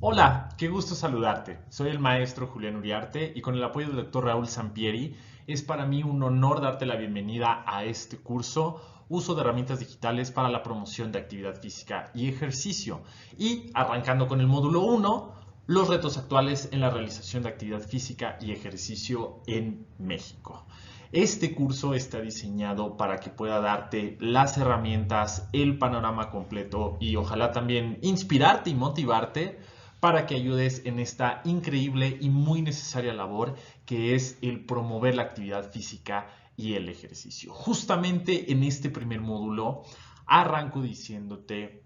Hola, qué gusto saludarte. Soy el maestro Julián Uriarte y con el apoyo del doctor Raúl Sampieri es para mí un honor darte la bienvenida a este curso, Uso de herramientas digitales para la promoción de actividad física y ejercicio. Y arrancando con el módulo 1, los retos actuales en la realización de actividad física y ejercicio en México. Este curso está diseñado para que pueda darte las herramientas, el panorama completo y ojalá también inspirarte y motivarte para que ayudes en esta increíble y muy necesaria labor que es el promover la actividad física y el ejercicio. Justamente en este primer módulo arranco diciéndote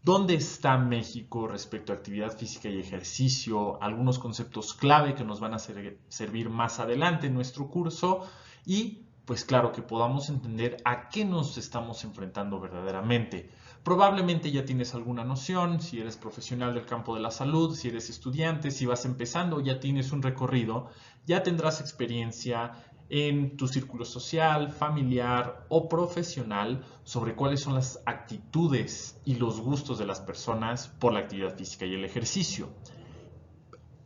dónde está México respecto a actividad física y ejercicio, algunos conceptos clave que nos van a servir más adelante en nuestro curso y pues claro que podamos entender a qué nos estamos enfrentando verdaderamente. Probablemente ya tienes alguna noción, si eres profesional del campo de la salud, si eres estudiante, si vas empezando, ya tienes un recorrido, ya tendrás experiencia en tu círculo social, familiar o profesional sobre cuáles son las actitudes y los gustos de las personas por la actividad física y el ejercicio.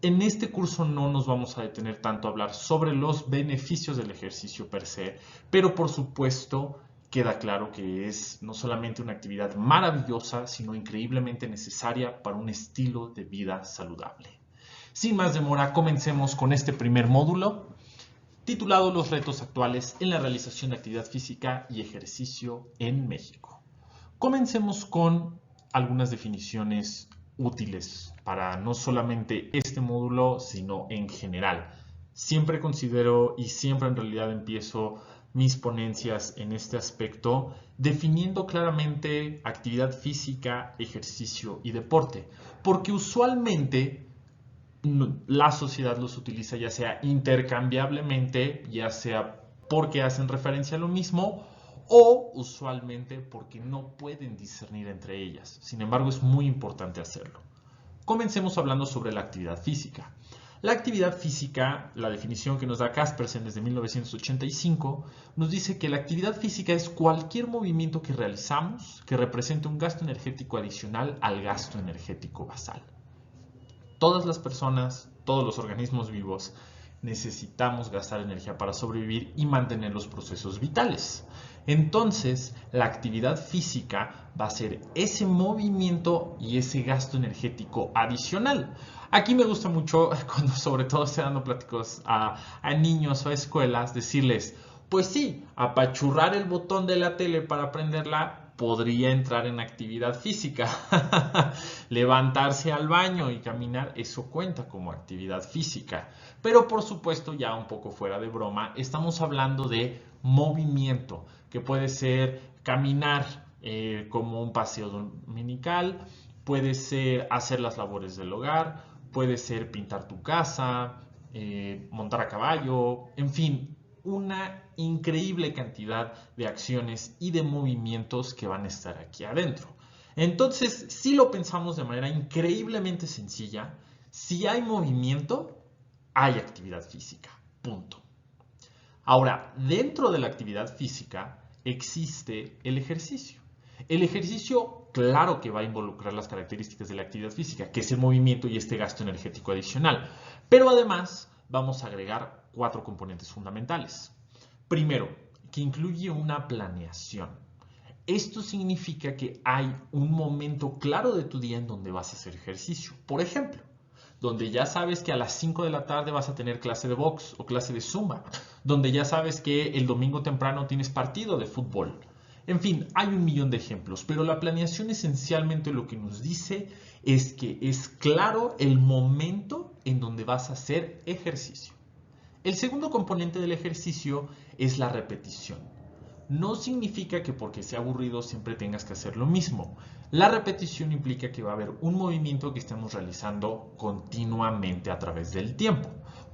En este curso no nos vamos a detener tanto a hablar sobre los beneficios del ejercicio per se, pero por supuesto queda claro que es no solamente una actividad maravillosa, sino increíblemente necesaria para un estilo de vida saludable. Sin más demora, comencemos con este primer módulo titulado Los retos actuales en la realización de actividad física y ejercicio en México. Comencemos con algunas definiciones útiles para no solamente este módulo, sino en general. Siempre considero y siempre en realidad empiezo mis ponencias en este aspecto definiendo claramente actividad física, ejercicio y deporte, porque usualmente la sociedad los utiliza ya sea intercambiablemente, ya sea porque hacen referencia a lo mismo o usualmente porque no pueden discernir entre ellas. Sin embargo, es muy importante hacerlo. Comencemos hablando sobre la actividad física. La actividad física, la definición que nos da Kaspersen desde 1985, nos dice que la actividad física es cualquier movimiento que realizamos que represente un gasto energético adicional al gasto energético basal. Todas las personas, todos los organismos vivos, necesitamos gastar energía para sobrevivir y mantener los procesos vitales. Entonces, la actividad física va a ser ese movimiento y ese gasto energético adicional. Aquí me gusta mucho, cuando sobre todo estoy dando pláticos a niños o a escuelas, decirles, pues sí, apachurrar el botón de la tele para prenderla podría entrar en actividad física. Levantarse al baño y caminar, eso cuenta como actividad física. Pero por supuesto, ya un poco fuera de broma, estamos hablando de movimiento, que puede ser caminar como un paseo dominical, puede ser hacer las labores del hogar, puede ser pintar tu casa, montar a caballo, en fin, una increíble cantidad de acciones y de movimientos que van a estar aquí adentro. Entonces, si lo pensamos de manera increíblemente sencilla, si hay movimiento, hay actividad física. Punto. Ahora, dentro de la actividad física existe el ejercicio. El ejercicio, claro que va a involucrar las características de la actividad física, que es el movimiento y este gasto energético adicional. Pero además vamos a agregar 4 componentes fundamentales. Primero, que incluye una planeación. Esto significa que hay un momento claro de tu día en donde vas a hacer ejercicio. Por ejemplo, donde ya sabes que a las 5 de la tarde vas a tener clase de box o clase de zumba, donde ya sabes que el domingo temprano tienes partido de fútbol. En fin, hay un millón de ejemplos, pero la planeación esencialmente lo que nos dice es que es claro el momento en donde vas a hacer ejercicio. El segundo componente del ejercicio es la repetición. No significa que porque sea aburrido siempre tengas que hacer lo mismo. La repetición implica que va a haber un movimiento que estemos realizando continuamente a través del tiempo.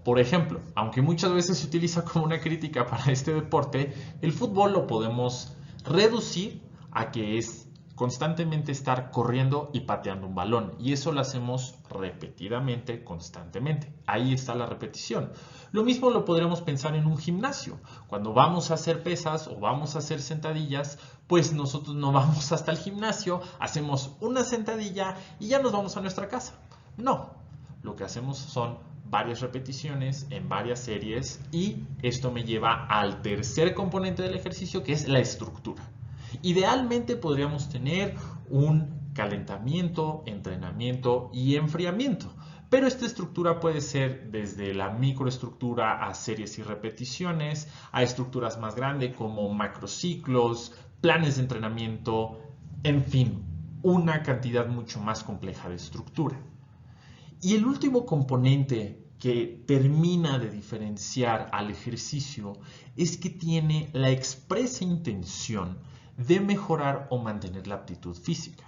Por ejemplo, aunque muchas veces se utiliza como una crítica para este deporte, el fútbol lo podemos reducir a que es constantemente estar corriendo y pateando un balón. Y eso lo hacemos repetidamente, constantemente. Ahí está la repetición. Lo mismo lo podremos pensar en un gimnasio. Cuando vamos a hacer pesas o vamos a hacer sentadillas, pues nosotros no vamos hasta el gimnasio, hacemos una sentadilla y ya nos vamos a nuestra casa. No, lo que hacemos son varias repeticiones en varias series y esto me lleva al tercer componente del ejercicio, que es la estructura. Idealmente podríamos tener un calentamiento, entrenamiento y enfriamiento, pero esta estructura puede ser desde la microestructura a series y repeticiones, a estructuras más grandes como macrociclos, planes de entrenamiento, en fin, una cantidad mucho más compleja de estructura. Y el último componente que termina de diferenciar al ejercicio es que tiene la expresa intención de mejorar o mantener la aptitud física.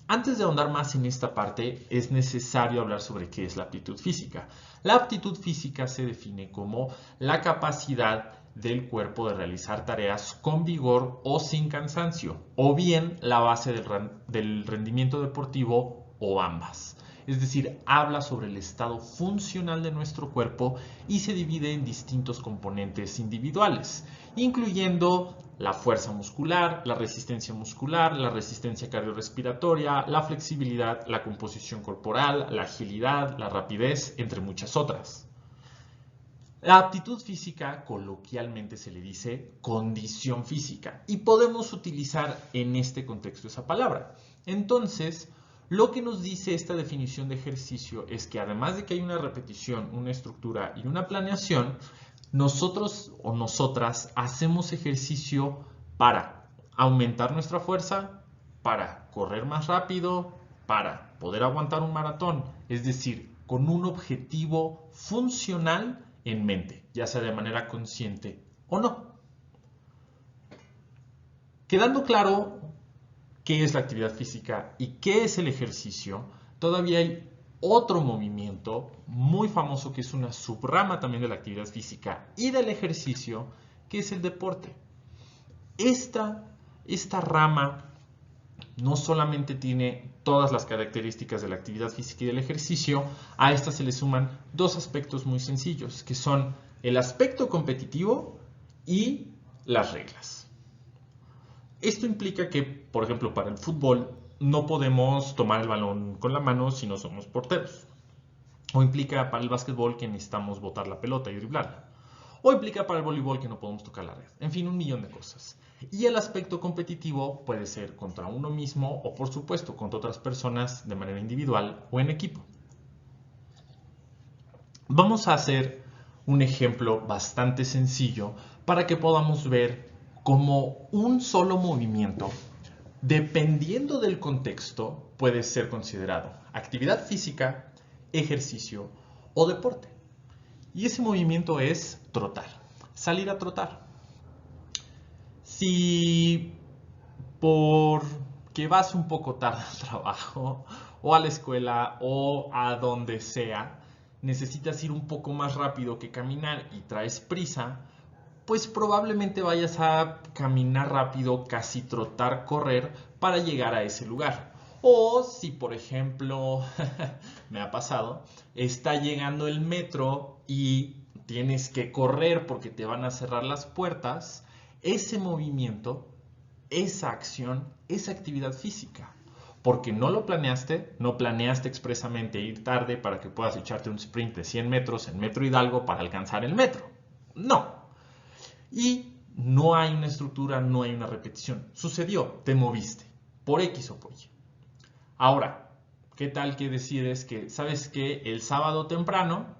Antes de ahondar más en esta parte, es necesario hablar sobre qué es la aptitud física. La aptitud física se define como la capacidad del cuerpo de realizar tareas con vigor o sin cansancio, o bien la base del rendimiento deportivo o ambas. Es decir, habla sobre el estado funcional de nuestro cuerpo y se divide en distintos componentes individuales, incluyendo la fuerza muscular, la resistencia cardiorrespiratoria, la flexibilidad, la composición corporal, la agilidad, la rapidez, entre muchas otras. La aptitud física coloquialmente se le dice condición física y podemos utilizar en este contexto esa palabra. Entonces, lo que nos dice esta definición de ejercicio es que además de que hay una repetición, una estructura y una planeación, nosotros o nosotras hacemos ejercicio para aumentar nuestra fuerza, para correr más rápido, para poder aguantar un maratón, es decir, con un objetivo funcional en mente, ya sea de manera consciente o no. Quedando claro qué es la actividad física y qué es el ejercicio, todavía hay otro movimiento muy famoso que es una subrama también de la actividad física y del ejercicio, que es el deporte. Esta rama no solamente tiene todas las características de la actividad física y del ejercicio, a esta se le suman dos aspectos muy sencillos, que son el aspecto competitivo y las reglas. Esto implica que, por ejemplo, para el fútbol no podemos tomar el balón con la mano si no somos porteros. O implica para el básquetbol que necesitamos botar la pelota y driblarla. O implica para el voleibol que no podemos tocar la red. En fin, un millón de cosas. Y el aspecto competitivo puede ser contra uno mismo o, por supuesto, contra otras personas de manera individual o en equipo. Vamos a hacer un ejemplo bastante sencillo para que podamos ver cómo un solo movimiento, dependiendo del contexto, puede ser considerado actividad física, ejercicio o deporte. Y ese movimiento es trotar, salir a trotar. Si porque vas un poco tarde al trabajo o a la escuela o a donde sea, necesitas ir un poco más rápido que caminar y traes prisa, pues probablemente vayas a caminar rápido, casi trotar, correr para llegar a ese lugar. O si, por ejemplo, me ha pasado, está llegando el metro y tienes que correr porque te van a cerrar las puertas, ese movimiento, esa acción, esa actividad física. Porque no lo planeaste, no planeaste expresamente ir tarde para que puedas echarte un sprint de 100 metros en Metro Hidalgo para alcanzar el metro. No. Y no hay una estructura, no hay una repetición. Sucedió, te moviste, por X o por Y. Ahora, ¿qué tal que decides que, sabes qué? El sábado temprano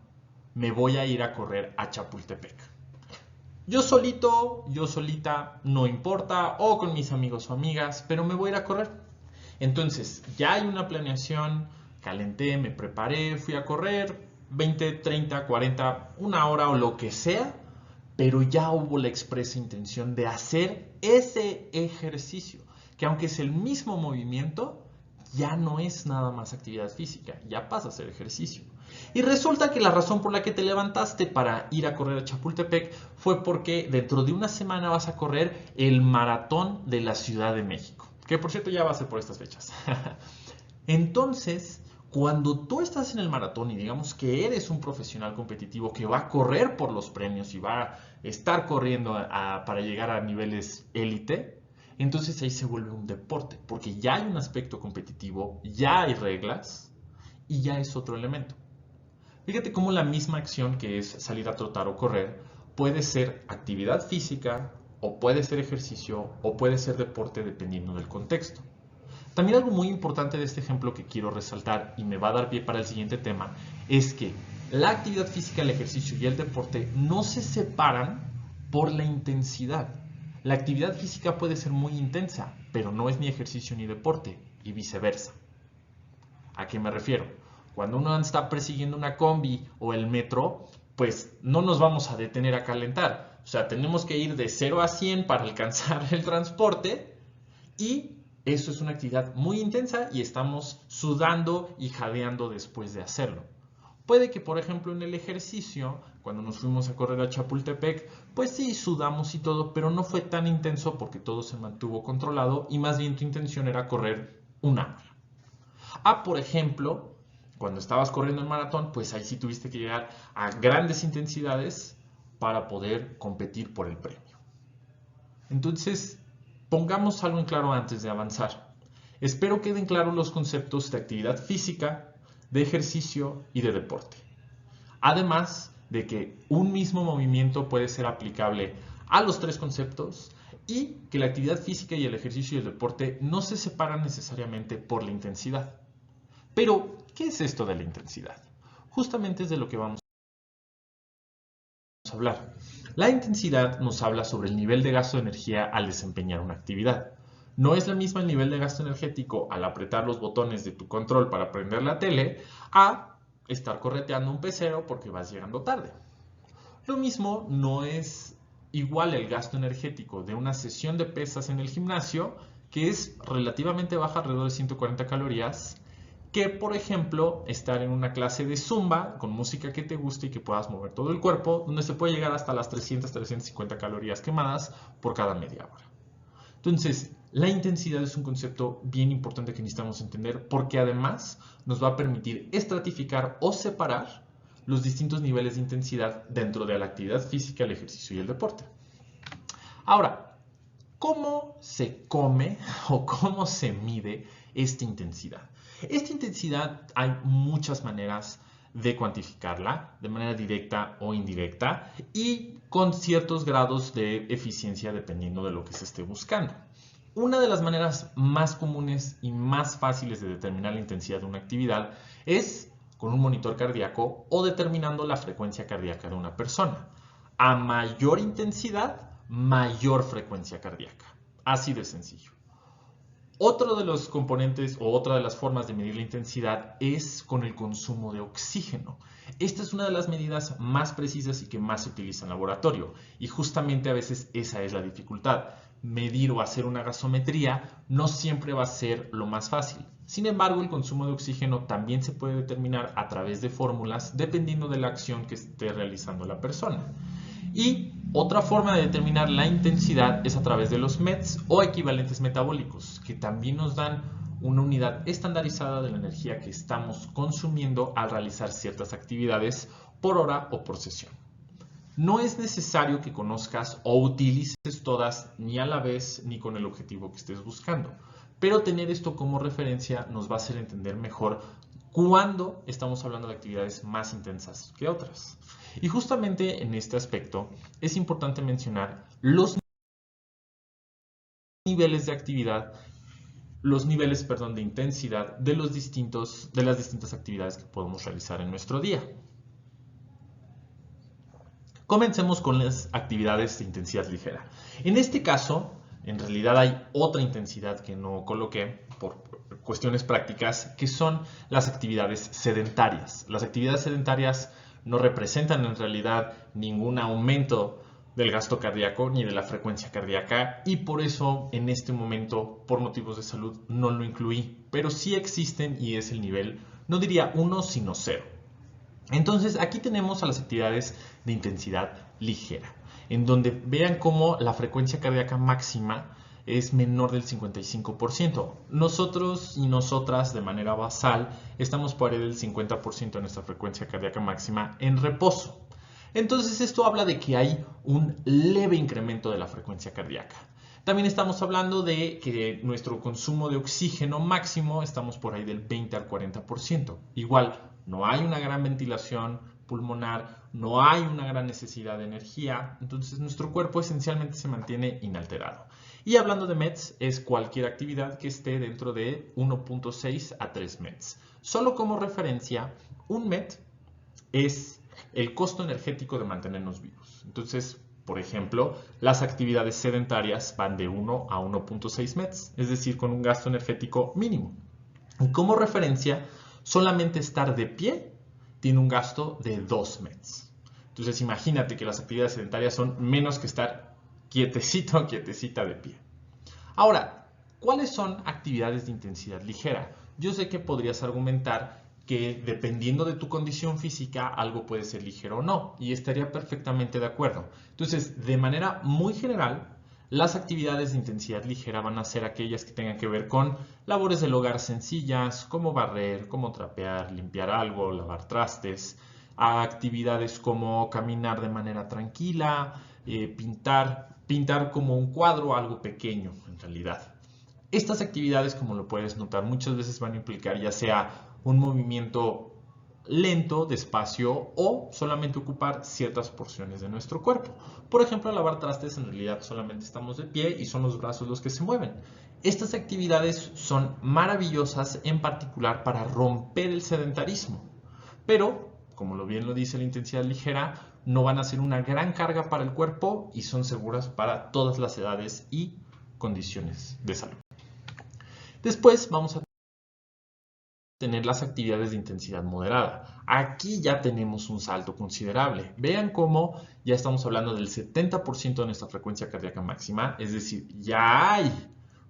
me voy a ir a correr a Chapultepec. Yo solito, yo solita, no importa, o con mis amigos o amigas, pero me voy a ir a correr. Entonces, ya hay una planeación, calenté, me preparé, fui a correr, 20, 30, 40, una hora o lo que sea, pero ya hubo la expresa intención de hacer ese ejercicio, que aunque es el mismo movimiento, ya no es nada más actividad física, ya pasa a ser ejercicio. Y resulta que la razón por la que te levantaste para ir a correr a Chapultepec fue porque dentro de una semana vas a correr el maratón de la Ciudad de México, que por cierto ya va a ser por estas fechas. Entonces, cuando tú estás en el maratón y digamos que eres un profesional competitivo que va a correr por los premios y va a estar corriendo para llegar a niveles élite, entonces ahí se vuelve un deporte, porque ya hay un aspecto competitivo, ya hay reglas y ya es otro elemento. Fíjate cómo la misma acción que es salir a trotar o correr puede ser actividad física o puede ser ejercicio o puede ser deporte dependiendo del contexto. También algo muy importante de este ejemplo que quiero resaltar y me va a dar pie para el siguiente tema es que la actividad física, el ejercicio y el deporte no se separan por la intensidad. La actividad física puede ser muy intensa, pero no es ni ejercicio ni deporte y viceversa. ¿A qué me refiero? Cuando uno está persiguiendo una combi o el metro, pues no nos vamos a detener a calentar. O sea, tenemos que ir de 0 a 100 para alcanzar el transporte y eso es una actividad muy intensa y estamos sudando y jadeando después de hacerlo. Puede que, por ejemplo, en el ejercicio, cuando nos fuimos a correr a Chapultepec, pues sí, sudamos y todo, pero no fue tan intenso porque todo se mantuvo controlado y más bien tu intención era correr una hora. Por ejemplo, cuando estabas corriendo el maratón, pues ahí sí tuviste que llegar a grandes intensidades para poder competir por el premio. Entonces, pongamos algo en claro antes de avanzar. Espero queden claros los conceptos de actividad física, de ejercicio y de deporte. Además de que un mismo movimiento puede ser aplicable a los tres conceptos y que la actividad física y el ejercicio y el deporte no se separan necesariamente por la intensidad. Pero, ¿qué es esto de la intensidad? Justamente es de lo que vamos a hablar. La intensidad nos habla sobre el nivel de gasto de energía al desempeñar una actividad. No es la misma el nivel de gasto energético al apretar los botones de tu control para prender la tele a estar correteando un pecero porque vas llegando tarde. Lo mismo no es igual el gasto energético de una sesión de pesas en el gimnasio, que es relativamente baja, alrededor de 140 calorías, que por ejemplo estar en una clase de zumba con música que te guste y que puedas mover todo el cuerpo, donde se puede llegar hasta las 300-350 calorías quemadas por cada media hora. Entonces, la intensidad es un concepto bien importante que necesitamos entender porque además nos va a permitir estratificar o separar los distintos niveles de intensidad dentro de la actividad física, el ejercicio y el deporte. Ahora, ¿cómo se come o cómo se mide esta intensidad? Esta intensidad hay muchas maneras de cuantificarla, de manera directa o indirecta, y con ciertos grados de eficiencia dependiendo de lo que se esté buscando. Una de las maneras más comunes y más fáciles de determinar la intensidad de una actividad es con un monitor cardíaco o determinando la frecuencia cardíaca de una persona. A mayor intensidad, mayor frecuencia cardíaca. Así de sencillo. Otro de los componentes o otra de las formas de medir la intensidad es con el consumo de oxígeno. Esta es una de las medidas más precisas y que más se utiliza en laboratorio. Y justamente a veces esa es la dificultad. Medir o hacer una gasometría no siempre va a ser lo más fácil. Sin embargo, el consumo de oxígeno también se puede determinar a través de fórmulas dependiendo de la acción que esté realizando la persona. Y otra forma de determinar la intensidad es a través de los METs o equivalentes metabólicos, que también nos dan una unidad estandarizada de la energía que estamos consumiendo al realizar ciertas actividades por hora o por sesión. No es necesario que conozcas o utilices todas ni a la vez ni con el objetivo que estés buscando, pero tener esto como referencia nos va a hacer entender mejor cuándo estamos hablando de actividades más intensas que otras. Y justamente en este aspecto es importante mencionar los niveles de actividad, de intensidad de las distintas actividades que podemos realizar en nuestro día. Comencemos con las actividades de intensidad ligera. En este caso, en realidad hay otra intensidad que no coloqué por cuestiones prácticas, que son las actividades sedentarias. Las actividades sedentarias no representan en realidad ningún aumento del gasto cardíaco ni de la frecuencia cardíaca y por eso en este momento, por motivos de salud, no lo incluí. Pero sí existen y es el nivel, no diría 1, sino 0. Entonces aquí tenemos a las actividades de intensidad ligera, en donde vean cómo la frecuencia cardíaca máxima es menor del 55%. Nosotros y nosotras de manera basal estamos por ahí del 50% de nuestra frecuencia cardíaca máxima en reposo. Entonces esto habla de que hay un leve incremento de la frecuencia cardíaca. También estamos hablando de que nuestro consumo de oxígeno máximo estamos por ahí del 20 al 40%. Igual, no hay una gran ventilación pulmonar, no hay una gran necesidad de energía, entonces nuestro cuerpo esencialmente se mantiene inalterado. Y hablando de METs, es cualquier actividad que esté dentro de 1.6 a 3 METs. Solo como referencia, un MET es el costo energético de mantenernos vivos. Entonces, por ejemplo, las actividades sedentarias van de 1 a 1.6 METs, es decir, con un gasto energético mínimo. Y como referencia, solamente estar de pie tiene un gasto de 2 METs. Entonces, imagínate que las actividades sedentarias son menos que estar quietecito o quietecita de pie. Ahora, ¿cuáles son actividades de intensidad ligera? Yo sé que podrías argumentar que dependiendo de tu condición física, algo puede ser ligero o no, y estaría perfectamente de acuerdo. Entonces, de manera muy general, las actividades de intensidad ligera van a ser aquellas que tengan que ver con labores del hogar sencillas, como barrer, como trapear, limpiar algo, lavar trastes, a actividades como caminar de manera tranquila, pintar como un cuadro, algo pequeño en realidad. Estas actividades, como lo puedes notar, muchas veces van a implicar ya sea un movimiento lento, despacio o solamente ocupar ciertas porciones de nuestro cuerpo. Por ejemplo, lavar trastes en realidad solamente estamos de pie y son los brazos los que se mueven. Estas actividades son maravillosas en particular para romper el sedentarismo, pero como bien lo dice la intensidad ligera, no van a ser una gran carga para el cuerpo y son seguras para todas las edades y condiciones de salud. Después vamos a tener las actividades de intensidad moderada. Aquí ya tenemos un salto considerable. Vean cómo ya estamos hablando del 70% de nuestra frecuencia cardíaca máxima, es decir, ya hay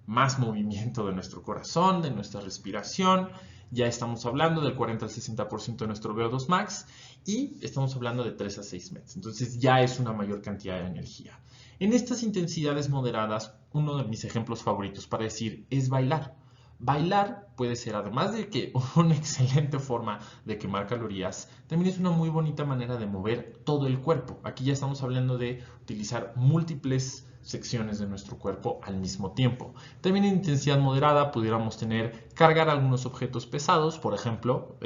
más movimiento de nuestro corazón, de nuestra respiración, ya estamos hablando del 40 al 60% de nuestro VO2 max y estamos hablando de 3 a 6 METs. Entonces ya es una mayor cantidad de energía. En estas intensidades moderadas, uno de mis ejemplos favoritos para decir es bailar. Bailar puede ser, además de que una excelente forma de quemar calorías, también es una muy bonita manera de mover todo el cuerpo. Aquí ya estamos hablando de utilizar múltiples secciones de nuestro cuerpo al mismo tiempo. También en intensidad moderada pudiéramos tener cargar algunos objetos pesados, por ejemplo,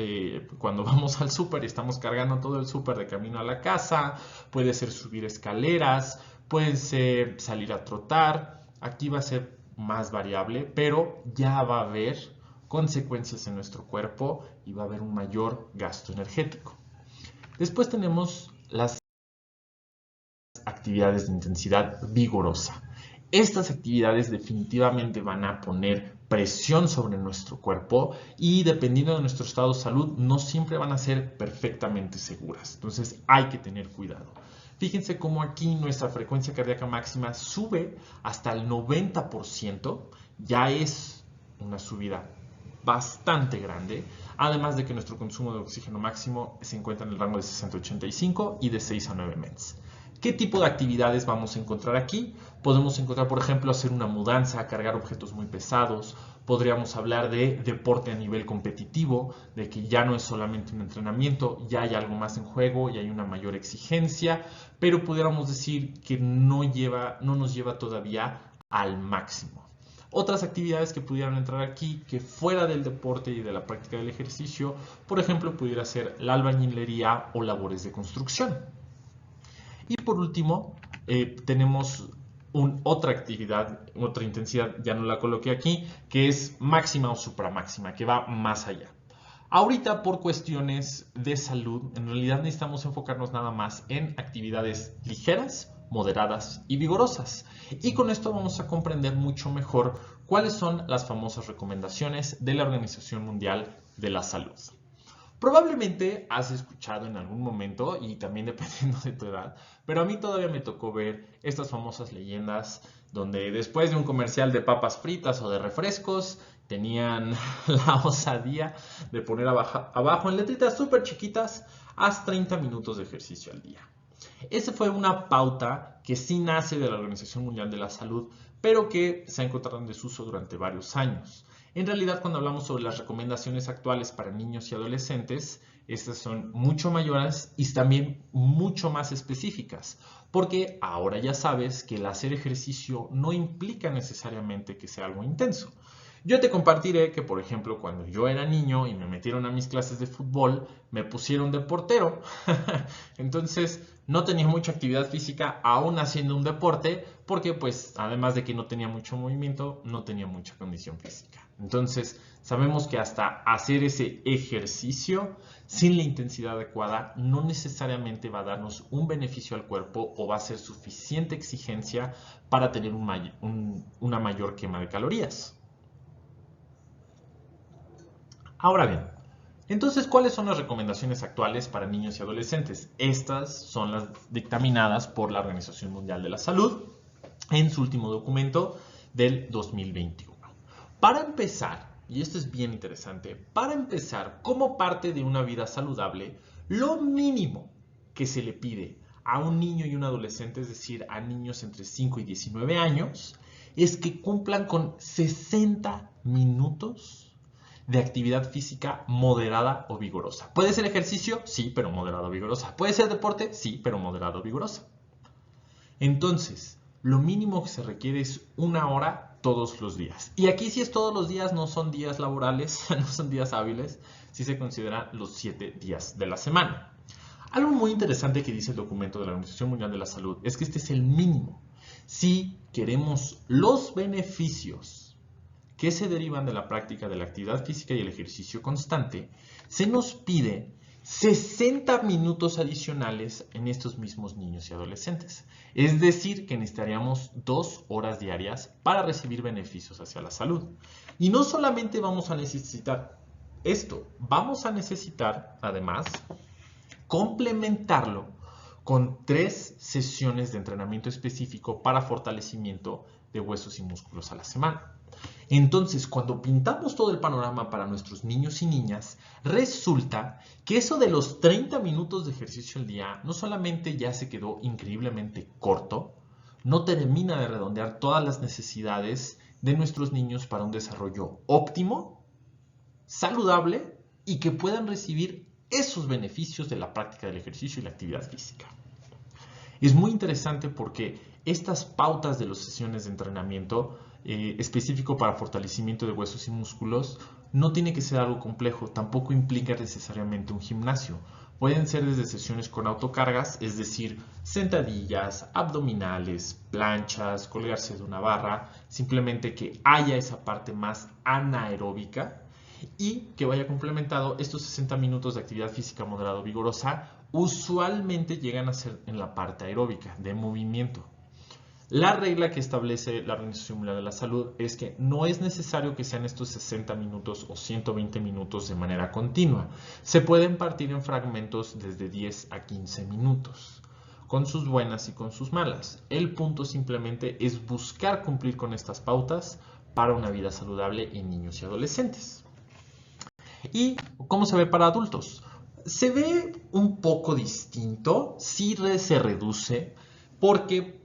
cuando vamos al súper y estamos cargando todo el súper de camino a la casa, puede ser subir escaleras, puede ser salir a trotar. Aquí va a ser más variable, pero ya va a haber consecuencias en nuestro cuerpo y va a haber un mayor gasto energético. Después tenemos las actividades de intensidad vigorosa. Estas actividades definitivamente van a poner presión sobre nuestro cuerpo y dependiendo de nuestro estado de salud no siempre van a ser perfectamente seguras. Entonces hay que tener cuidado. Fíjense cómo aquí nuestra frecuencia cardíaca máxima sube hasta el 90%, ya es una subida bastante grande, además de que nuestro consumo de oxígeno máximo se encuentra en el rango de 60 a 85 y de 6 a 9 METs. ¿Qué tipo de actividades vamos a encontrar aquí? Podemos encontrar, por ejemplo, hacer una mudanza, cargar objetos muy pesados. Podríamos hablar de deporte a nivel competitivo, de que ya no es solamente un entrenamiento, ya hay algo más en juego, ya hay una mayor exigencia, pero pudiéramos decir que no nos lleva todavía al máximo. Otras actividades que pudieran entrar aquí, que fuera del deporte y de la práctica del ejercicio, por ejemplo, pudiera ser la albañilería o labores de construcción. Y por último, tenemos otra actividad, otra intensidad, ya no la coloqué aquí, que es máxima o supramáxima, que va más allá. Ahorita, por cuestiones de salud, en realidad necesitamos enfocarnos nada más en actividades ligeras, moderadas y vigorosas. Y con esto vamos a comprender mucho mejor cuáles son las famosas recomendaciones de la Organización Mundial de la Salud. Probablemente has escuchado en algún momento, y también dependiendo de tu edad, pero a mí todavía me tocó ver estas famosas leyendas donde después de un comercial de papas fritas o de refrescos, tenían la osadía de poner abajo en letritas súper chiquitas, haz 30 minutos de ejercicio al día. Esa fue una pauta que sí nace de la Organización Mundial de la Salud, pero que se ha encontrado en desuso durante varios años. En realidad, cuando hablamos sobre las recomendaciones actuales para niños y adolescentes, estas son mucho mayores y también mucho más específicas, porque ahora ya sabes que el hacer ejercicio no implica necesariamente que sea algo intenso. Yo te compartiré que, por ejemplo, cuando yo era niño y me metieron a mis clases de fútbol, me pusieron de portero. Entonces, no tenía mucha actividad física aún haciendo un deporte, porque pues además de que no tenía mucho movimiento, no tenía mucha condición física. Entonces, sabemos que hasta hacer ese ejercicio sin la intensidad adecuada no necesariamente va a darnos un beneficio al cuerpo o va a ser suficiente exigencia para tener una mayor quema de calorías. Ahora bien, entonces, ¿cuáles son las recomendaciones actuales para niños y adolescentes? Estas son las dictaminadas por la Organización Mundial de la Salud en su último documento del 2021. Para empezar, y esto es bien interesante, para empezar, como parte de una vida saludable, lo mínimo que se le pide a un niño y un adolescente, es decir, a niños entre 5 y 19 años, es que cumplan con 60 minutos de actividad física moderada o vigorosa. ¿Puede ser ejercicio? Sí, pero moderado o vigorosa. ¿Puede ser deporte? Sí, pero moderado o vigorosa. Entonces, lo mínimo que se requiere es 1 hora todos los días. Y aquí si es todos los días, no son días laborales, no son días hábiles, sí se consideran los 7 días de la semana. Algo muy interesante que dice el documento de la Organización Mundial de la Salud es que este es el mínimo. Si queremos los beneficios que se derivan de la práctica de la actividad física y el ejercicio constante, se nos pide 60 minutos adicionales en estos mismos niños y adolescentes. Es decir, que necesitaríamos 2 horas diarias para recibir beneficios hacia la salud. Y no solamente vamos a necesitar esto, vamos a necesitar, además, complementarlo con 3 sesiones de entrenamiento específico para fortalecimiento de huesos y músculos a la semana. Entonces, cuando pintamos todo el panorama para nuestros niños y niñas, resulta que eso de los 30 minutos de ejercicio al día no solamente ya se quedó increíblemente corto, no termina de redondear todas las necesidades de nuestros niños para un desarrollo óptimo, saludable y que puedan recibir esos beneficios de la práctica del ejercicio y la actividad física. Es muy interesante porque estas pautas de las sesiones de entrenamiento específico para fortalecimiento de huesos y músculos no tiene que ser algo complejo, tampoco implica necesariamente un gimnasio. Pueden ser desde sesiones con autocargas, es decir, sentadillas, abdominales, planchas, colgarse de una barra, simplemente que haya esa parte más anaeróbica y que vaya complementado estos 60 minutos de actividad física moderada o vigorosa, usualmente llegan a ser en la parte aeróbica, de movimiento. La regla que establece la Organización Mundial de la Salud es que no es necesario que sean estos 60 minutos o 120 minutos de manera continua. Se pueden partir en fragmentos desde 10 a 15 minutos, con sus buenas y con sus malas. El punto simplemente es buscar cumplir con estas pautas para una vida saludable en niños y adolescentes. ¿Y cómo se ve para adultos? Se ve un poco distinto, sí se reduce, porque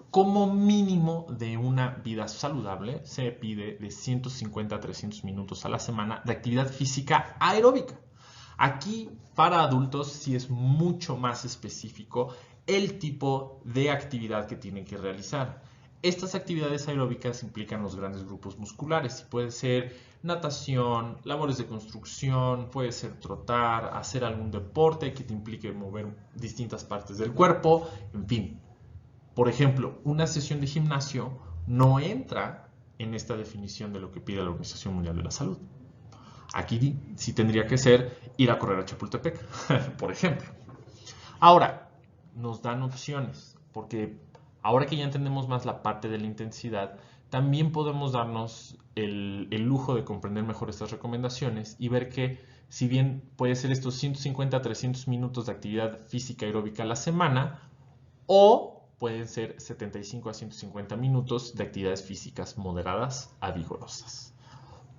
como mínimo de una vida saludable se pide de 150 a 300 minutos a la semana de actividad física aeróbica. Aquí para adultos sí es mucho más específico el tipo de actividad que tienen que realizar. Estas actividades aeróbicas implican los grandes grupos musculares y puede ser natación, labores de construcción, puede ser trotar, hacer algún deporte que te implique mover distintas partes del cuerpo, en fin. Por ejemplo, una sesión de gimnasio no entra en esta definición de lo que pide la Organización Mundial de la Salud. Aquí sí tendría que ser ir a correr a Chapultepec, por ejemplo. Ahora, nos dan opciones, porque ahora que ya entendemos más la parte de la intensidad, también podemos darnos el lujo de comprender mejor estas recomendaciones y ver que si bien puede ser estos 150 a 300 minutos de actividad física aeróbica a la semana, o pueden ser 75 a 150 minutos de actividades físicas moderadas a vigorosas.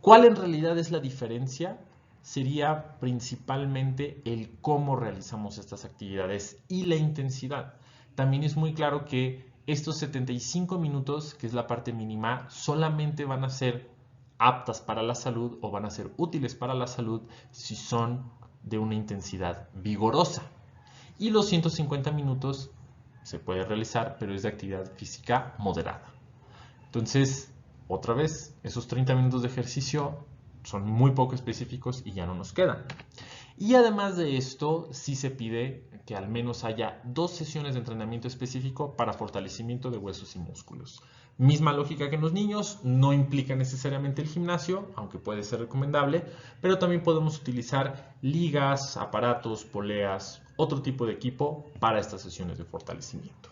¿Cuál en realidad es la diferencia? Sería principalmente el cómo realizamos estas actividades y la intensidad. También es muy claro que estos 75 minutos, que es la parte mínima, solamente van a ser aptas para la salud o van a ser útiles para la salud si son de una intensidad vigorosa. Y los 150 minutos se puede realizar, pero es de actividad física moderada. Entonces, otra vez, esos 30 minutos de ejercicio son muy poco específicos y ya no nos quedan. Y además de esto, sí se pide que al menos haya 2 sesiones de entrenamiento específico para fortalecimiento de huesos y músculos. Misma lógica que en los niños, no implica necesariamente el gimnasio, aunque puede ser recomendable, pero también podemos utilizar ligas, aparatos, poleas, otro tipo de equipo para estas sesiones de fortalecimiento.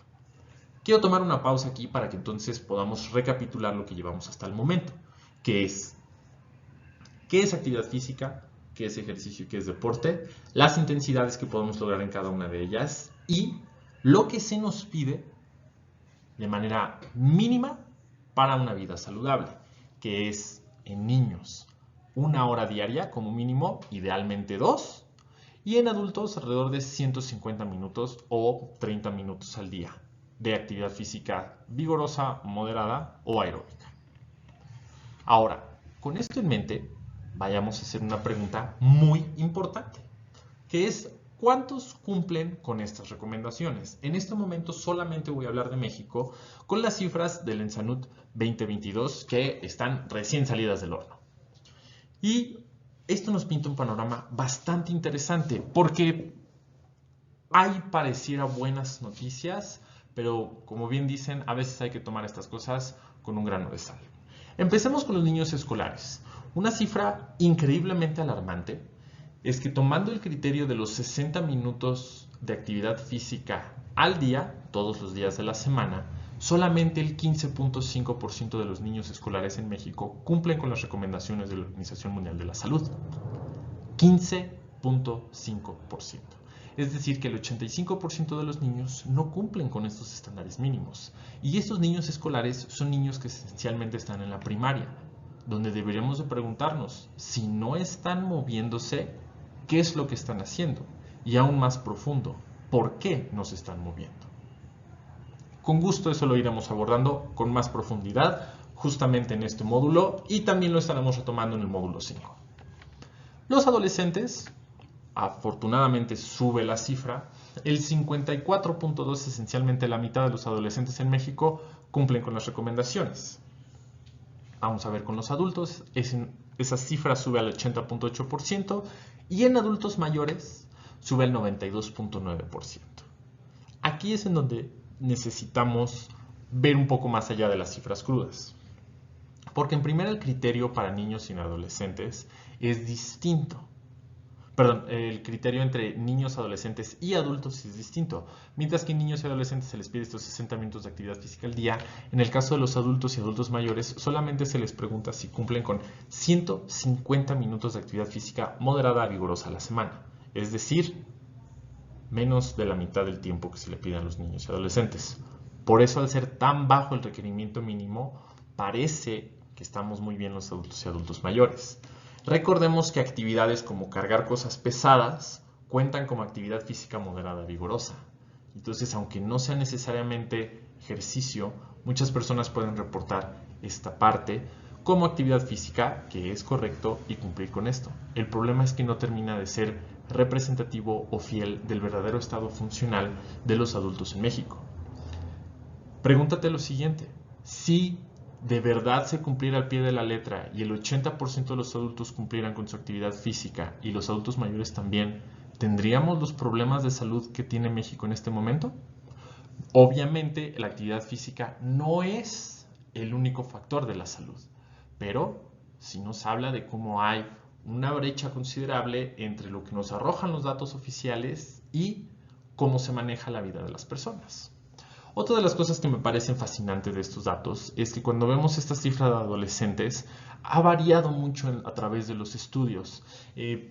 Quiero tomar una pausa aquí para que entonces podamos recapitular lo que llevamos hasta el momento, que es ¿qué es actividad física? ¿Qué es ejercicio y qué es deporte? Las intensidades que podemos lograr en cada una de ellas y lo que se nos pide de manera mínima para una vida saludable, que es en niños 1 hora diaria como mínimo, idealmente 2, y en adultos alrededor de 150 minutos o 30 minutos al día de actividad física vigorosa, moderada o aeróbica. Ahora, con esto en mente, vayamos a hacer una pregunta muy importante, que es ¿cuántos cumplen con estas recomendaciones? En este momento solamente voy a hablar de México con las cifras del ENSANUD 2022 que están recién salidas del horno. Y esto nos pinta un panorama bastante interesante porque hay pareciera buenas noticias, pero como bien dicen, a veces hay que tomar estas cosas con un grano de sal. Empecemos con los niños escolares. Una cifra increíblemente alarmante es que tomando el criterio de los 60 minutos de actividad física al día, todos los días de la semana, solamente el 15.5% de los niños escolares en México cumplen con las recomendaciones de la Organización Mundial de la Salud. 15.5%. Es decir, que el 85% de los niños no cumplen con estos estándares mínimos. Y estos niños escolares son niños que esencialmente están en la primaria, donde deberíamos de preguntarnos, si no están moviéndose, ¿qué es lo que están haciendo? Y aún más profundo, ¿por qué no se están moviendo? Con gusto eso lo iremos abordando con más profundidad justamente en este módulo y también lo estaremos retomando en el módulo 5. Los adolescentes, afortunadamente sube la cifra, el 54.2, esencialmente la mitad de los adolescentes en México, cumplen con las recomendaciones. Vamos a ver con los adultos, esa cifra sube al 80.8% y en adultos mayores sube al 92.9%. Aquí es en donde necesitamos ver un poco más allá de las cifras crudas. Porque en primera el criterio para niños y adolescentes es distinto. Perdón, el criterio entre niños, adolescentes y adultos es distinto. Mientras que en niños y adolescentes se les pide estos 60 minutos de actividad física al día, en el caso de los adultos y adultos mayores solamente se les pregunta si cumplen con 150 minutos de actividad física moderada a vigorosa a la semana. Es decir, menos de la mitad del tiempo que se le pide a los niños y adolescentes. Por eso, al ser tan bajo el requerimiento mínimo, parece que estamos muy bien los adultos y adultos mayores. Recordemos que actividades como cargar cosas pesadas cuentan como actividad física moderada vigorosa. Entonces, aunque no sea necesariamente ejercicio, muchas personas pueden reportar esta parte como actividad física, que es correcto, y cumplir con esto. El problema es que no termina de ser representativo o fiel del verdadero estado funcional de los adultos en México. Pregúntate lo siguiente: si de verdad se cumpliera al pie de la letra y el 80% de los adultos cumplieran con su actividad física y los adultos mayores también, ¿tendríamos los problemas de salud que tiene México en este momento? Obviamente la actividad física no es el único factor de la salud, pero sí nos habla de cómo hay una brecha considerable entre lo que nos arrojan los datos oficiales y cómo se maneja la vida de las personas. Otra de las cosas que me parecen fascinantes de estos datos es que cuando vemos esta cifra de adolescentes ha variado mucho a través de los estudios.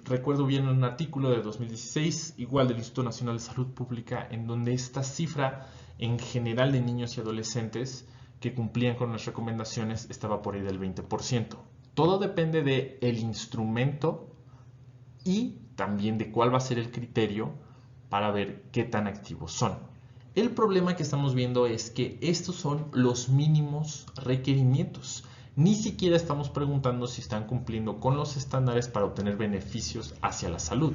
Recuerdo bien un artículo de 2016, igual del Instituto Nacional de Salud Pública, en donde esta cifra en general de niños y adolescentes que cumplían con las recomendaciones estaba por ahí del 20%. Todo depende del instrumento y también de cuál va a ser el criterio para ver qué tan activos son. El problema que estamos viendo es que estos son los mínimos requerimientos. Ni siquiera estamos preguntando si están cumpliendo con los estándares para obtener beneficios hacia la salud.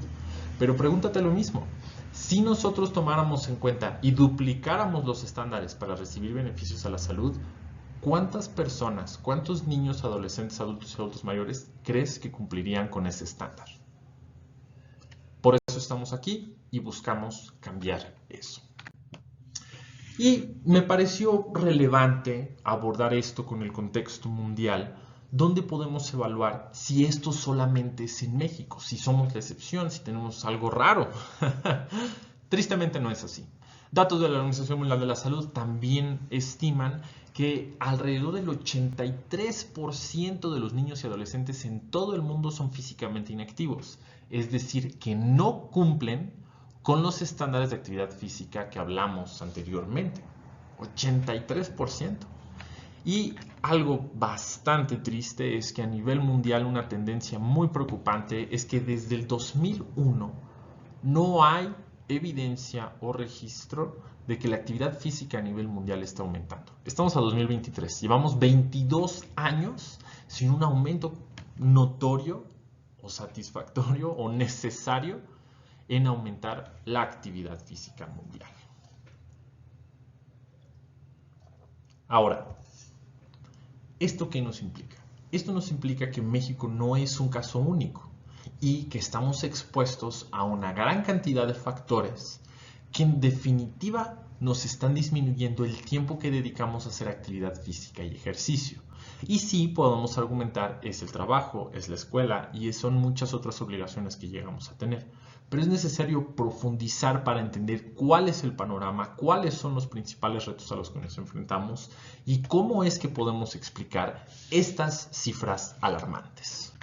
Pero pregúntate lo mismo. Si nosotros tomáramos en cuenta y duplicáramos los estándares para recibir beneficios a la salud, ¿cuántas personas, cuántos niños, adolescentes, adultos y adultos mayores crees que cumplirían con ese estándar? Por eso estamos aquí y buscamos cambiar eso. Y me pareció relevante abordar esto con el contexto mundial, donde podemos evaluar si esto solamente es en México, si somos la excepción, si tenemos algo raro. Tristemente no es así. Datos de la Organización Mundial de la Salud también estiman que alrededor del 83% de los niños y adolescentes en todo el mundo son físicamente inactivos, es decir, que no cumplen con los estándares de actividad física que hablamos anteriormente. 83%. Y algo bastante triste es que a nivel mundial una tendencia muy preocupante es que desde el 2001 no hay evidencia o registro de que la actividad física a nivel mundial está aumentando. Estamos a 2023, llevamos 22 años sin un aumento notorio o satisfactorio o necesario en aumentar la actividad física mundial. Ahora, ¿esto qué nos implica? Esto nos implica que México no es un caso único y que estamos expuestos a una gran cantidad de factores que en definitiva nos están disminuyendo el tiempo que dedicamos a hacer actividad física y ejercicio. Y sí, podemos argumentar, es el trabajo, es la escuela y son muchas otras obligaciones que llegamos a tener. Pero es necesario profundizar para entender cuál es el panorama, cuáles son los principales retos a los que nos enfrentamos y cómo es que podemos explicar estas cifras alarmantes.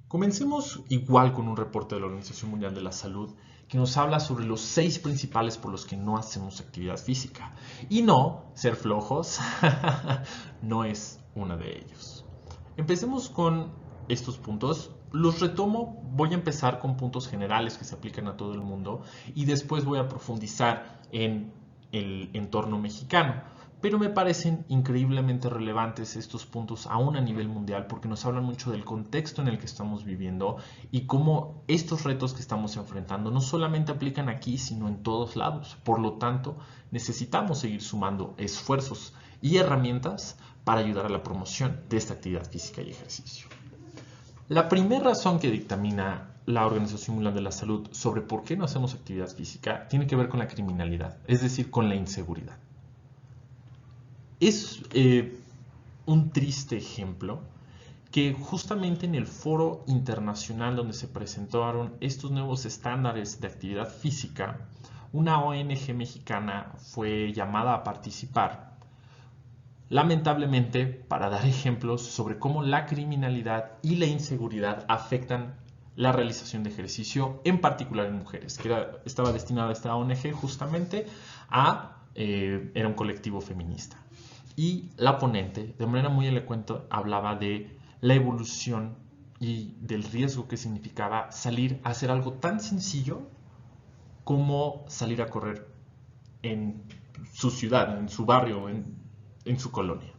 Comencemos igual con un reporte de la Organización Mundial de la Salud que nos habla sobre los 6 principales por los que no hacemos actividad física. Y no, ser flojos no es uno de ellos. Empecemos con estos puntos. Los retomo, voy a empezar con puntos generales que se aplican a todo el mundo y después voy a profundizar en el entorno mexicano. Pero me parecen increíblemente relevantes estos puntos aún a nivel mundial porque nos hablan mucho del contexto en el que estamos viviendo y cómo estos retos que estamos enfrentando no solamente aplican aquí, sino en todos lados. Por lo tanto, necesitamos seguir sumando esfuerzos y herramientas para ayudar a la promoción de esta actividad física y ejercicio. La primera razón que dictamina la Organización Mundial de la Salud sobre por qué no hacemos actividad física tiene que ver con la criminalidad, es decir, con la inseguridad. Es un triste ejemplo que justamente en el foro internacional donde se presentaron estos nuevos estándares de actividad física, una ONG mexicana fue llamada a participar, lamentablemente para dar ejemplos sobre cómo la criminalidad y la inseguridad afectan la realización de ejercicio, en particular en mujeres, que estaba destinada esta ONG justamente era un colectivo feminista. Y la ponente, de manera muy elocuente, hablaba de la evolución y del riesgo que significaba salir a hacer algo tan sencillo como salir a correr en su ciudad, en su barrio, en su colonia.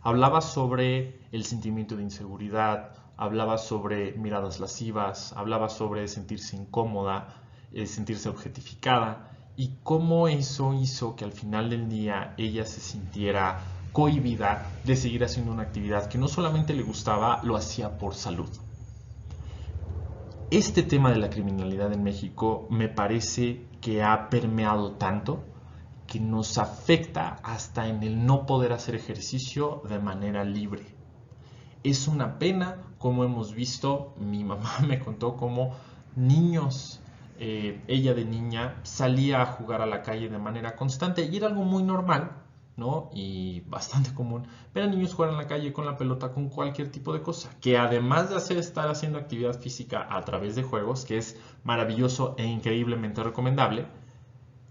Hablaba sobre el sentimiento de inseguridad, hablaba sobre miradas lascivas, hablaba sobre sentirse incómoda, sentirse objetificada, y cómo eso hizo que al final del día ella se sintiera cohibida de seguir haciendo una actividad que no solamente le gustaba, lo hacía por salud. Este tema de la criminalidad en México me parece que ha permeado tanto que nos afecta hasta en el no poder hacer ejercicio de manera libre. Es una pena, como hemos visto, mi mamá me contó cómo niños, ella de niña salía a jugar a la calle de manera constante y era algo muy normal, ¿no? Y bastante común ver a niños jugar en la calle con la pelota, con cualquier tipo de cosa, que además de estar haciendo actividad física a través de juegos, que es maravilloso e increíblemente recomendable,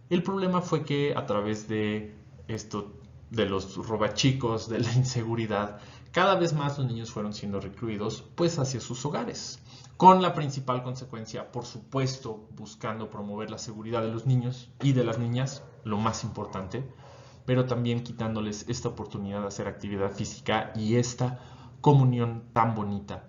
el problema fue que a través de esto, de los robachicos, de la inseguridad, cada vez más los niños fueron siendo recluidos pues hacia sus hogares, con la principal consecuencia, por supuesto, buscando promover la seguridad de los niños y de las niñas, lo más importante, pero también quitándoles esta oportunidad de hacer actividad física y esta comunión tan bonita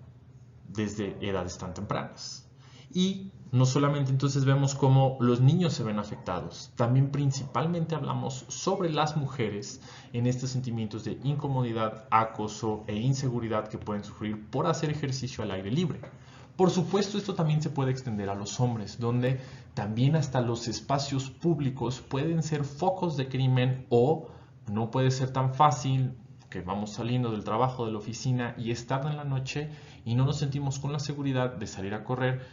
desde edades tan tempranas. Y no solamente entonces vemos cómo los niños se ven afectados, también principalmente hablamos sobre las mujeres en estos sentimientos de incomodidad, acoso e inseguridad que pueden sufrir por hacer ejercicio al aire libre. Por supuesto, esto también se puede extender a los hombres, donde también hasta los espacios públicos pueden ser focos de crimen o no puede ser tan fácil que vamos saliendo del trabajo, de la oficina y es tarde en la noche y no nos sentimos con la seguridad de salir a correr,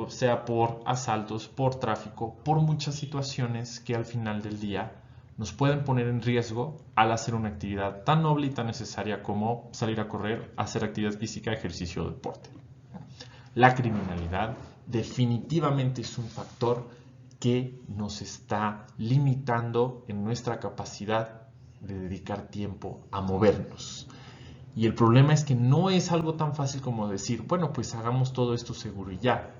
sea por asaltos, por tráfico, por muchas situaciones que al final del día nos pueden poner en riesgo al hacer una actividad tan noble y tan necesaria como salir a correr, hacer actividad física, ejercicio o deporte. La criminalidad definitivamente es un factor que nos está limitando en nuestra capacidad de dedicar tiempo a movernos. Y el problema es que no es algo tan fácil como decir, bueno, pues hagamos todo esto seguro y ya.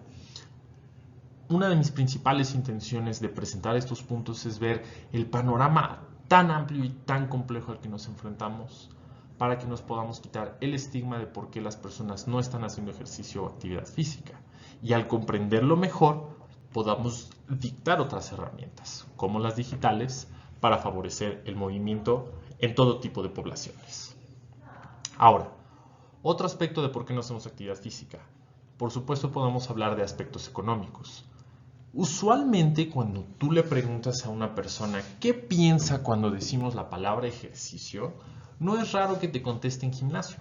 Una de mis principales intenciones de presentar estos puntos es ver el panorama tan amplio y tan complejo al que nos enfrentamos para que nos podamos quitar el estigma de por qué las personas no están haciendo ejercicio o actividad física. Y al comprenderlo mejor, podamos dictar otras herramientas, como las digitales, para favorecer el movimiento en todo tipo de poblaciones. Ahora, otro aspecto de por qué no hacemos actividad física. Por supuesto, podemos hablar de aspectos económicos. Usualmente, cuando tú le preguntas a una persona qué piensa cuando decimos la palabra ejercicio, no es raro que te contesten gimnasio.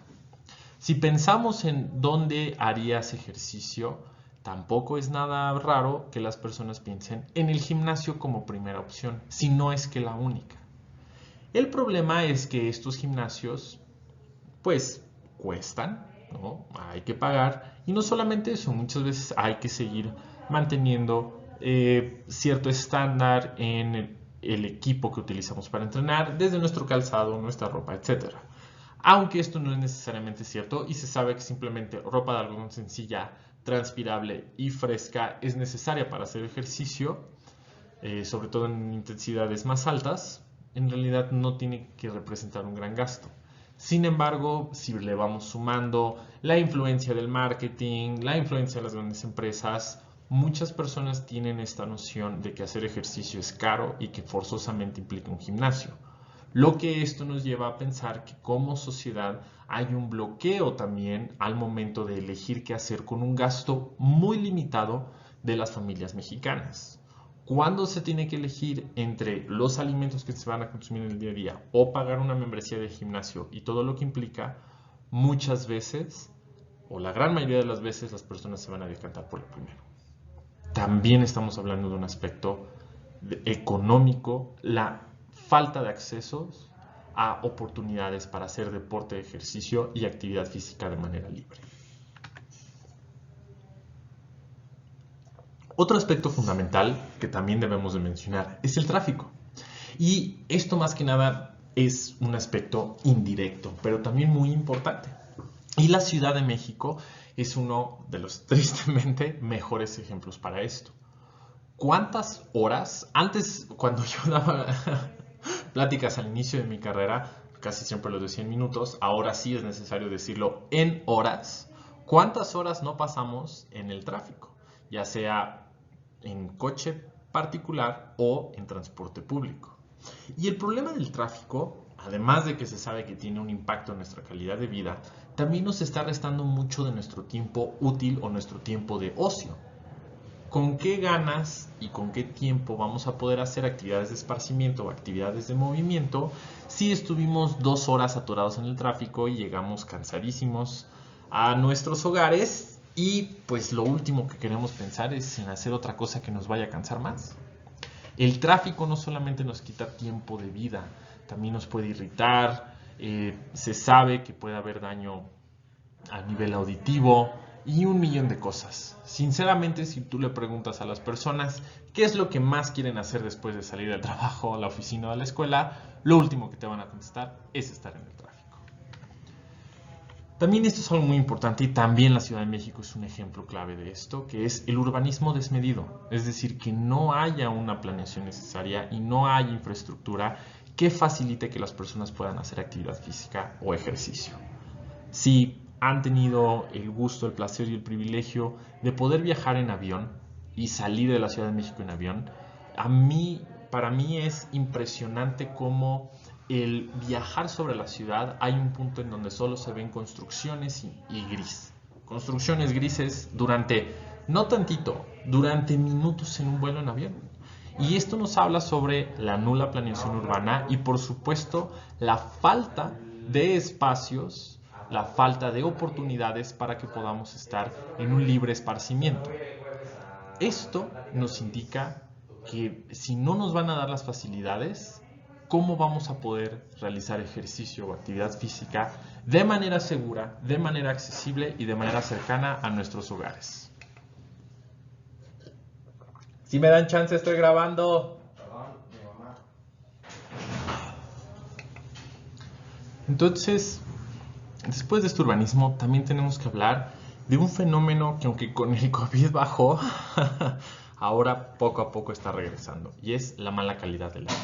Si pensamos en dónde harías ejercicio, tampoco es nada raro que las personas piensen en el gimnasio como primera opción, si no es que la única. El problema es que estos gimnasios, pues, cuestan, ¿no? Hay que pagar. Y no solamente eso, muchas veces hay que seguir manteniendo cierto estándar en el equipo que utilizamos para entrenar, desde nuestro calzado, nuestra ropa, etc. Aunque esto no es necesariamente cierto y se sabe que simplemente ropa de algodón sencilla, transpirable y fresca es necesaria para hacer ejercicio, sobre todo en intensidades más altas, en realidad no tiene que representar un gran gasto. Sin embargo, si le vamos sumando la influencia del marketing, la influencia de las grandes empresas, muchas personas tienen esta noción de que hacer ejercicio es caro y que forzosamente implica un gimnasio. Lo que esto nos lleva a pensar que como sociedad hay un bloqueo también al momento de elegir qué hacer con un gasto muy limitado de las familias mexicanas. Cuando se tiene que elegir entre los alimentos que se van a consumir en el día a día o pagar una membresía de gimnasio y todo lo que implica, muchas veces, o la gran mayoría de las veces, las personas se van a decantar por el primero. También estamos hablando de un aspecto económico, la falta de accesos a oportunidades para hacer deporte, ejercicio y actividad física de manera libre. Otro aspecto fundamental que también debemos de mencionar es el tráfico. Y esto más que nada es un aspecto indirecto, pero también muy importante. Y la Ciudad de México es uno de los tristemente mejores ejemplos para esto. ¿Cuántas horas? Antes, cuando yo daba pláticas al inicio de mi carrera, casi siempre lo decía en minutos, ahora sí es necesario decirlo en horas. ¿Cuántas horas no pasamos en el tráfico? Ya sea en coche particular o en transporte público. Y el problema del tráfico, además de que se sabe que tiene un impacto en nuestra calidad de vida, también nos está restando mucho de nuestro tiempo útil o nuestro tiempo de ocio. ¿Con qué ganas y con qué tiempo vamos a poder hacer actividades de esparcimiento o actividades de movimiento si estuvimos 2 horas atorados en el tráfico y llegamos cansadísimos a nuestros hogares? Y pues lo último que queremos pensar es en hacer otra cosa que nos vaya a cansar más. El tráfico no solamente nos quita tiempo de vida, también nos puede irritar, se sabe que puede haber daño a nivel auditivo y un millón de cosas. Sinceramente, si tú le preguntas a las personas qué es lo que más quieren hacer después de salir del trabajo, a la oficina o a la escuela, lo último que te van a contestar es estar en el tráfico. También esto es algo muy importante y también la Ciudad de México es un ejemplo clave de esto, que es el urbanismo desmedido. Es decir, que no haya una planeación necesaria y no haya infraestructura que facilite que las personas puedan hacer actividad física o ejercicio. Si han tenido el gusto, el placer y el privilegio de poder viajar en avión y salir de la Ciudad de México en avión, para mí es impresionante cómo el viajar sobre la ciudad hay un punto en donde solo se ven construcciones y gris. Construcciones grises durante, no tantito, durante minutos en un vuelo en avión. Y esto nos habla sobre la nula planeación urbana y por supuesto la falta de espacios, la falta de oportunidades para que podamos estar en un libre esparcimiento. Esto nos indica que si no nos van a dar las facilidades, ¿cómo vamos a poder realizar ejercicio o actividad física de manera segura, de manera accesible y de manera cercana a nuestros hogares? Si me dan chance, estoy grabando. Entonces, después de este urbanismo, también tenemos que hablar de un fenómeno que aunque con el COVID bajó, ahora poco a poco está regresando, y es la mala calidad del aire.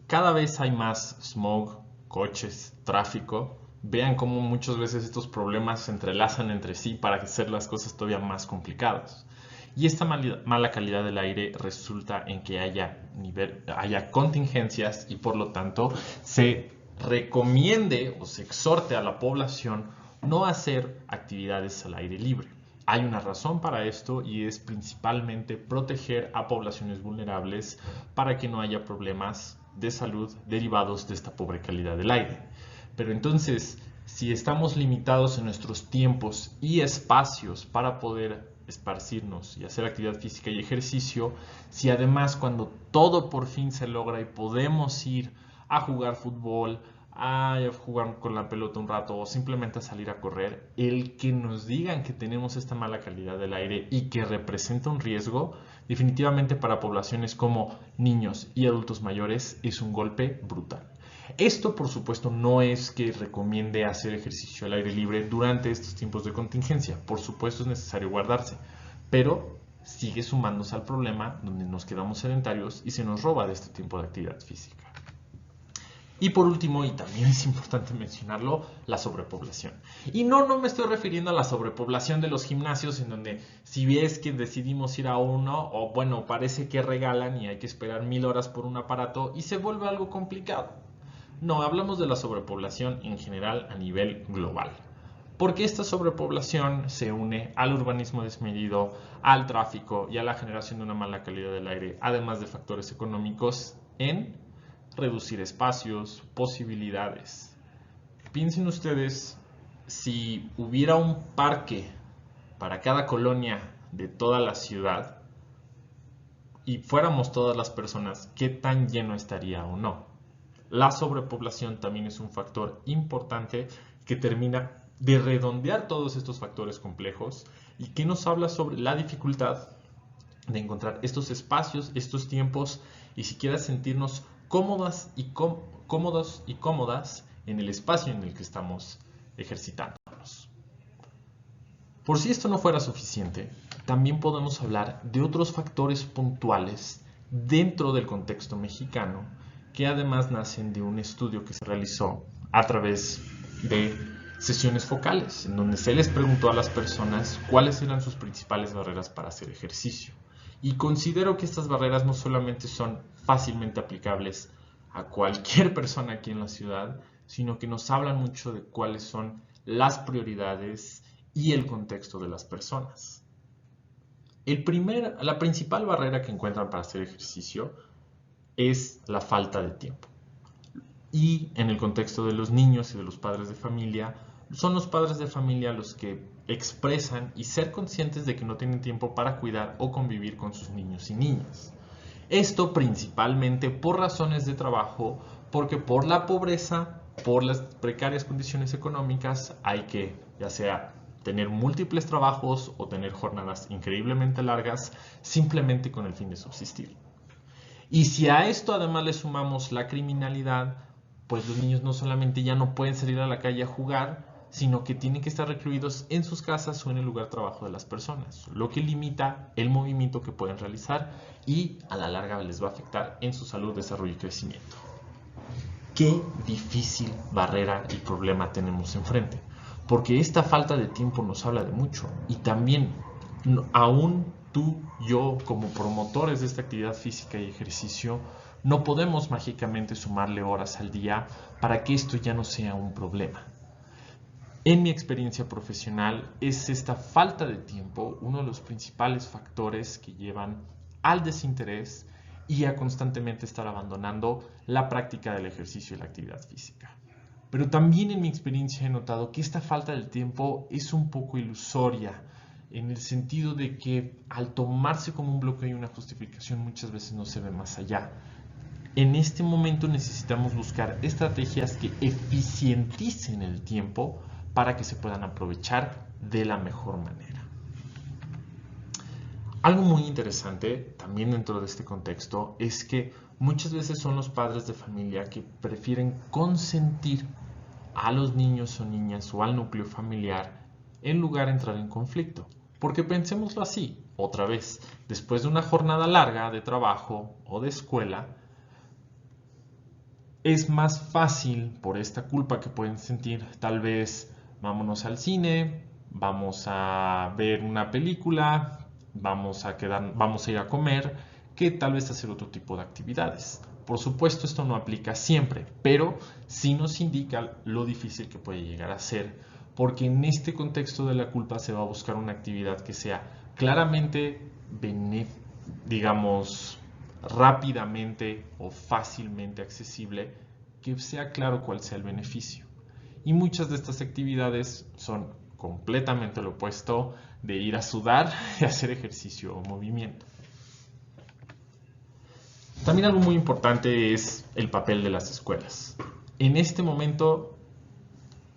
Cada vez hay más smog, coches, tráfico. Vean cómo muchas veces estos problemas se entrelazan entre sí para hacer las cosas todavía más complicadas. Y esta mala calidad del aire resulta en que haya contingencias y por lo tanto se recomiende o se exhorte a la población no hacer actividades al aire libre. Hay una razón para esto y es principalmente proteger a poblaciones vulnerables para que no haya problemas de salud derivados de esta pobre calidad del aire. Pero entonces, si estamos limitados en nuestros tiempos y espacios para poder esparcirnos y hacer actividad física y ejercicio, si además cuando todo por fin se logra y podemos ir a jugar fútbol, a jugar con la pelota un rato o simplemente a salir a correr, el que nos digan que tenemos esta mala calidad del aire y que representa un riesgo, definitivamente para poblaciones como niños y adultos mayores es un golpe brutal. Esto, por supuesto, no es que recomiende hacer ejercicio al aire libre durante estos tiempos de contingencia. Por supuesto, es necesario guardarse, pero sigue sumándose al problema donde nos quedamos sedentarios y se nos roba de este tiempo de actividad física. Y por último, y también es importante mencionarlo, la sobrepoblación. Y no me estoy refiriendo a la sobrepoblación de los gimnasios en donde si ves que decidimos ir a uno, o bueno, parece que regalan y hay que esperar 1000 horas por un aparato y se vuelve algo complicado. No, hablamos de la sobrepoblación en general a nivel global. Porque esta sobrepoblación se une al urbanismo desmedido, al tráfico y a la generación de una mala calidad del aire, además de factores económicos en reducir espacios, posibilidades. Piensen ustedes, si hubiera un parque para cada colonia de toda la ciudad y fuéramos todas las personas, ¿qué tan lleno estaría o no? La sobrepoblación también es un factor importante que termina de redondear todos estos factores complejos y que nos habla sobre la dificultad de encontrar estos espacios, estos tiempos y siquiera sentirnos cómodos y cómodas en el espacio en el que estamos ejercitándonos. Por si esto no fuera suficiente, también podemos hablar de otros factores puntuales dentro del contexto mexicano que además nacen de un estudio que se realizó a través de sesiones focales, en donde se les preguntó a las personas cuáles eran sus principales barreras para hacer ejercicio. Y considero que estas barreras no solamente son fácilmente aplicables a cualquier persona aquí en la ciudad, sino que nos hablan mucho de cuáles son las prioridades y el contexto de las personas. La principal barrera que encuentran para hacer ejercicio es la falta de tiempo. Y en el contexto de los niños y de los padres de familia, son los padres de familia los que expresan y ser conscientes de que no tienen tiempo para cuidar o convivir con sus niños y niñas. Esto principalmente por razones de trabajo, porque por la pobreza, por las precarias condiciones económicas, hay que ya sea tener múltiples trabajos o tener jornadas increíblemente largas simplemente con el fin de subsistir. Y si a esto además le sumamos la criminalidad, pues los niños no solamente ya no pueden salir a la calle a jugar, sino que tienen que estar recluidos en sus casas o en el lugar de trabajo de las personas, lo que limita el movimiento que pueden realizar y a la larga les va a afectar en su salud, desarrollo y crecimiento. Qué difícil barrera y problema tenemos enfrente, porque esta falta de tiempo nos habla de mucho y también aún tú, yo, como promotores de esta actividad física y ejercicio, no podemos mágicamente sumarle horas al día para que esto ya no sea un problema. En mi experiencia profesional, es esta falta de tiempo uno de los principales factores que llevan al desinterés y a constantemente estar abandonando la práctica del ejercicio y la actividad física. Pero también en mi experiencia he notado que esta falta de tiempo es un poco ilusoria, en el sentido de que al tomarse como un bloqueo y una justificación muchas veces no se ve más allá. En este momento necesitamos buscar estrategias que eficienticen el tiempo para que se puedan aprovechar de la mejor manera. Algo muy interesante también dentro de este contexto es que muchas veces son los padres de familia que prefieren consentir a los niños o niñas o al núcleo familiar en lugar de entrar en conflicto. Porque pensémoslo así, otra vez, después de una jornada larga de trabajo o de escuela, es más fácil por esta culpa que pueden sentir, tal vez vámonos al cine, vamos a ver una película, vamos a ir a comer, que tal vez hacer otro tipo de actividades. Por supuesto, esto no aplica siempre, pero sí nos indica lo difícil que puede llegar a ser, porque en este contexto de la culpa se va a buscar una actividad que sea claramente digamos, rápidamente o fácilmente accesible, que sea claro cuál sea el beneficio. Y muchas de estas actividades son completamente lo opuesto de ir a sudar y hacer ejercicio o movimiento. También algo muy importante es el papel de las escuelas. En este momento,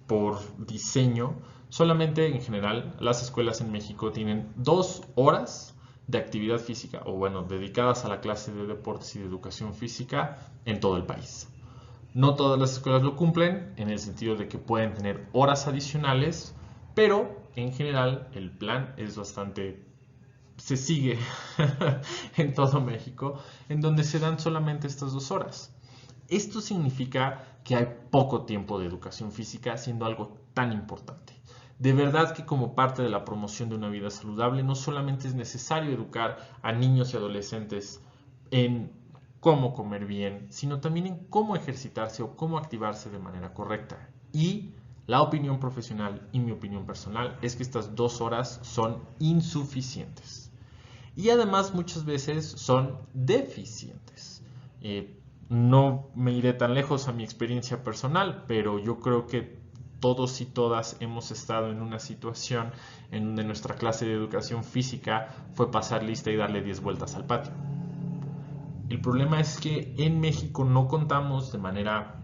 por diseño, solamente en general las escuelas en México tienen 2 horas de actividad física, o bueno, dedicadas a la clase de deportes y de educación física en todo el país. No todas las escuelas lo cumplen, en el sentido de que pueden tener horas adicionales, pero en general el plan es se sigue en todo México, en donde se dan solamente estas 2 horas. Esto significa que hay poco tiempo de educación física, siendo algo tan importante. De verdad que como parte de la promoción de una vida saludable, no solamente es necesario educar a niños y adolescentes en cómo comer bien, sino también en cómo ejercitarse o cómo activarse de manera correcta. Y la opinión profesional y mi opinión personal es que estas 2 horas son insuficientes. Y además muchas veces son deficientes. No me iré tan lejos a mi experiencia personal, pero yo creo que todos y todas hemos estado en una situación en donde nuestra clase de educación física fue pasar lista y darle 10 vueltas al patio. El problema es que en México no contamos de manera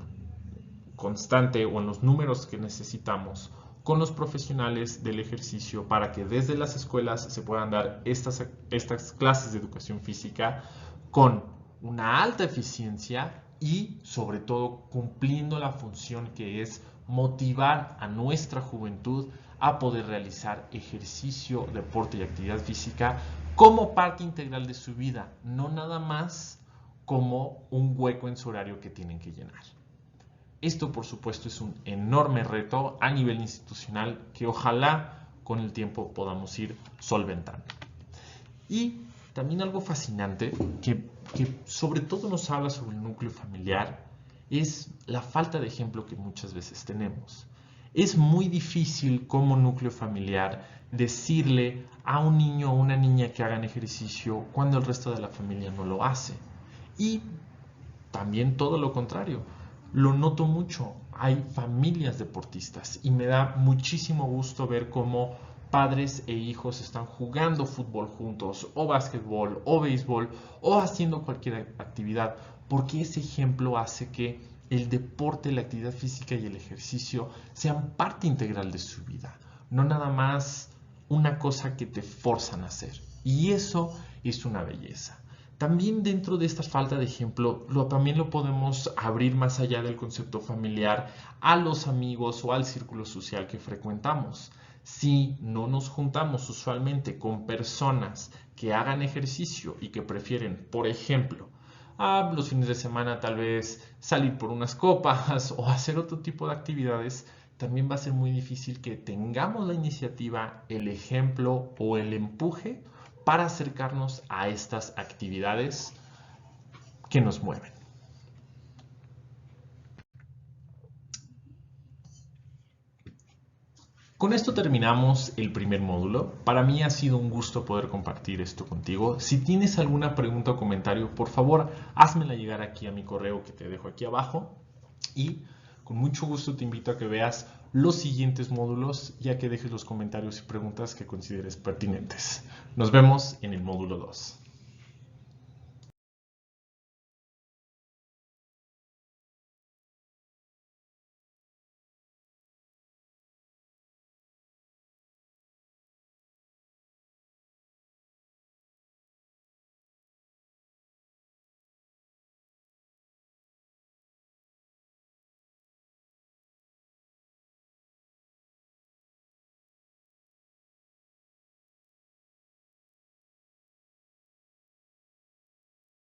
constante o en los números que necesitamos con los profesionales del ejercicio para que desde las escuelas se puedan dar estas clases de educación física con una alta eficiencia y sobre todo cumpliendo la función que es motivar a nuestra juventud a poder realizar ejercicio, deporte y actividad física como parte integral de su vida, no nada más como un hueco en su horario que tienen que llenar. Esto, por supuesto, es un enorme reto a nivel institucional que ojalá con el tiempo podamos ir solventando. Y también algo fascinante que sobre todo nos habla sobre el núcleo familiar es la falta de ejemplo que muchas veces tenemos. Es muy difícil como núcleo familiar decirle a un niño o una niña que hagan ejercicio cuando el resto de la familia no lo hace. Y también todo lo contrario. Lo noto mucho. Hay familias deportistas y me da muchísimo gusto ver cómo padres e hijos están jugando fútbol juntos, o básquetbol, o béisbol, o haciendo cualquier actividad, porque ese ejemplo hace que el deporte, la actividad física y el ejercicio sean parte integral de su vida, no nada más una cosa que te forzan a hacer. Y eso es una belleza. También dentro de esta falta de ejemplo, también lo podemos abrir más allá del concepto familiar a los amigos o al círculo social que frecuentamos. Si no nos juntamos usualmente con personas que hagan ejercicio y que prefieren, por ejemplo, los fines de semana tal vez salir por unas copas o hacer otro tipo de actividades, también va a ser muy difícil que tengamos la iniciativa, el ejemplo o el empuje para acercarnos a estas actividades que nos mueven. Con esto terminamos el primer módulo. Para mí ha sido un gusto poder compartir esto contigo. Si tienes alguna pregunta o comentario, por favor, házmela llegar aquí a mi correo que te dejo aquí abajo. Y con mucho gusto te invito a que veas los siguientes módulos y a que dejes los comentarios y preguntas que consideres pertinentes. Nos vemos en el módulo 2.